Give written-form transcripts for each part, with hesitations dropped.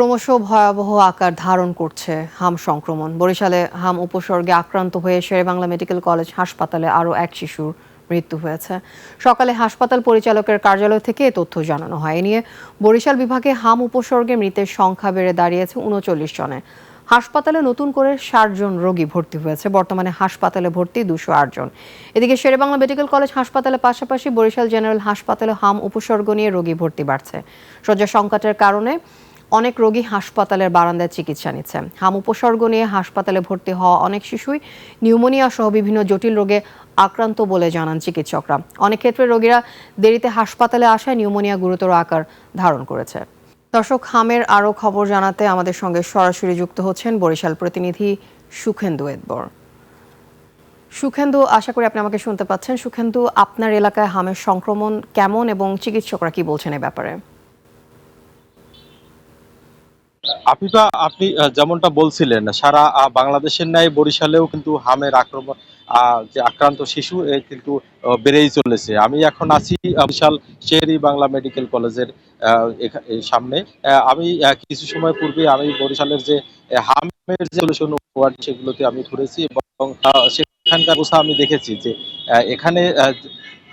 ক্রমশ ভয়াবহ আকার ধারণ করছে হাম সংক্রমণ। বরিশালে হাম উপসর্গে আক্রান্ত হয়ে শেরেবাংলা মেডিকেল কলেজ হাসপাতালে আরও এক শিশুর মৃত্যু হয়েছে। সকালে হাসপাতাল পরিচালকের কার্যালয় থেকে এ তথ্য জানানো হয়। এ নিয়ে বরিশাল বিভাগে হাম উপসর্গে মৃতের সংখ্যা বেড়ে দাঁড়িয়েছে ৩৯ জনে। হাসপাতালে নতুন করে ৬০ জন রোগী ভর্তি হয়েছে। বর্তমানে হাসপাতালে ভর্তি ২০৮ জন। এদিকে শেরেবাংলা মেডিকেল কলেজ হাসপাতালের পাশাপাশি বরিশাল জেনারেল হাসপাতালে হাম উপসর্গ নিয়ে রোগী ভর্তি বাড়ছে। শয্যা সংকটের কারণে অনেক রোগী হাসপাতালের বারান্দায় চিকিৎসা নিচ্ছে। হাম উপসর্গ নিয়ে হাসপাতালে ভর্তি হওয়া অনেক শিশুই নিউমোনিয়া সহ বিভিন্ন জটিল রোগে আক্রান্ত বলে জানান চিকিৎসকরা। অনেক ক্ষেত্রে রোগীরা দেরিতে হাসপাতালে আসায় নিউমোনিয়া গুরুতর আকার ধারণ করেছে। দর্শক, হামের আরও খবর জানাতে আমাদের সঙ্গে সরাসরি যুক্ত হচ্ছেন বরিশাল প্রতিনিধি সুখেন্দু এদবর। সুখেন্দু, আশা করি আপনি আমাকে শুনতে পাচ্ছেন। সুখেন্দু, আপনার এলাকায় হামের সংক্রমণ কেমন এবং চিকিৎসকরা কি বলছেন এ ব্যাপারে? আপনি যেমনটা বলছিলেন, সারা বাংলাদেশের ন্যায় বরিশালেও কিন্তু হামের আক্রমণ, যে আক্রান্ত শিশু কিন্তু বেড়েই চলেছে। আমি এখন আছি বিশাল শের-ই বাংলা মেডিকেল কলেজের এই সামনে। আমি কিছু সময় পূর্বে আমি বরিশালের যে হামের যে সলিউশন ওয়ার্ড সেগুলোতে আমি ঘুরেছি এবং সেখানকার অবস্থা আমি দেখেছি যে এখানে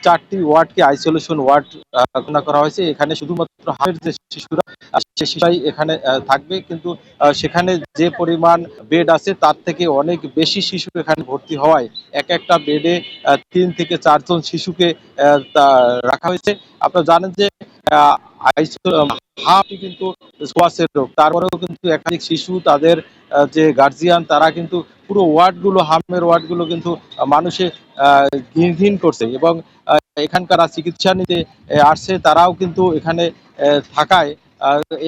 ৪টি ওয়ার্ডকে আইসোলেশন ওয়ার্ড ঘোষণা করা হয়েছে। এখানে শুধুমাত্র হামের যে শিশুরা সে শিশুরাই এখানে থাকবে, কিন্তু সেখানে যে পরিমাণ বেড আছে তার থেকে অনেক বেশি শিশু এখানে ভর্তি হওয়ায় একটা বেডে ৩ থেকে ৪ জন শিশুকে রাখা হয়েছে। আপনারা জানেন যে হাম কিন্তু সোয়াসের রোগ, তারপরেও কিন্তু একাধিক শিশু, তাদের যে গার্জিয়ান, তারা কিন্তু পুরো ওয়ার্ডগুলো, হামের ওয়ার্ডগুলো কিন্তু মানুষে ঘিন করছে এবং এখানকার চিকিৎসা নিতে আসছে। তারাও কিন্তু এখানে থাকায়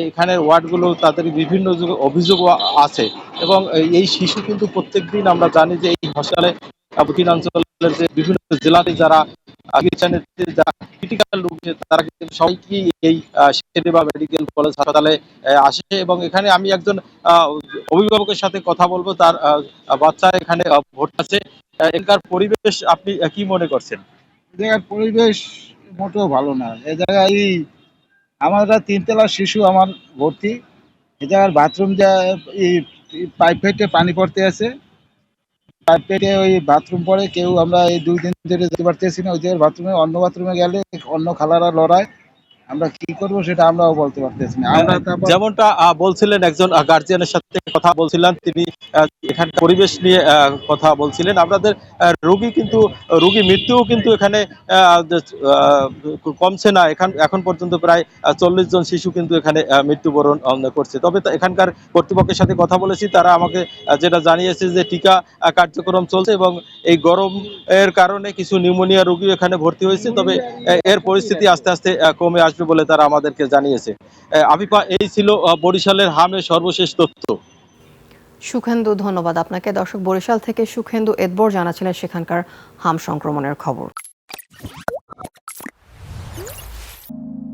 এখানের ওয়ার্ডগুলো তাদের বিভিন্ন অভিযোগ আছে এবং এই শিশু কিন্তু প্রত্যেকদিন আমরা জানি যে এই হাসপাতালে দক্ষিণাঞ্চলের যে বিভিন্ন জেলাতে যারা চিকিৎসা নিতে যারা ক্রিটিক্যাল রোগী, তারা কিন্তু সবাইকেই এই শের-ই-বাংলা মেডিকেল কলেজ হাসপাতালে আসে এবং এখানে আমি একজন অভিভাবকের সাথে কথা বলবো, তার বাচ্চা এখানে ভর্তি আছে। এখানকার পরিবেশ আপনি কি মনে করছেন? জায়গার পরিবেশ মোটেও ভালো না। এ জায়গায় আমরা ৩ তলার শিশু আমার ভর্তি। এ জায়গার বাথরুম পাইপ ফেটে পানি পড়তে আছে। পাইপ ফেটে ওই বাথরুম পড়ে, কেউ আমরা এই ২ দিন ধরে যেতে পারতেছি না। ওই জায়গার বাথরুমে, অন্য বাথরুমে গেলে অন্য খালারা লড়ায়। আমরা কি করবো সেটা আমরাও বলতে পারতেছি না। আমরা তারপর যেমনটা বলছিলেন, একজন গার্জিয়ানের সাথে কথা বলছিলাম, তিনি এখানকার পরিবেশ নিয়ে কথা বলছিলেন। আপনাদের রোগী মৃত্যুও কিন্তু এখানে কমছে না। এখন পর্যন্ত প্রায় ৪০ জন শিশু কিন্তু এখানে মৃত্যুবরণ করছে। তবে এখানকার কর্তৃপক্ষের সাথে কথা বলেছি, তারা আমাকে যেটা জানিয়েছে যে টিকা কার্যক্রম চলছে এবং এই গরম এর কারণে কিছু নিউমোনিয়া রোগীও এখানে ভর্তি হয়েছে। তবে এর পরিস্থিতি আস্তে আস্তে কমে আসবে বলে তারা আমাদেরকে জানিয়েছে। আফিফা, এই ছিল বরিশালের হামের সর্বশেষ তথ্য। সুখেন্দু, ধন্যবাদ আপনাকে। দর্শক, বরিশাল থেকে সুখেন্দু এদবর জানাচ্ছিলেন সেখানকার হাম সংক্রমণের খবর।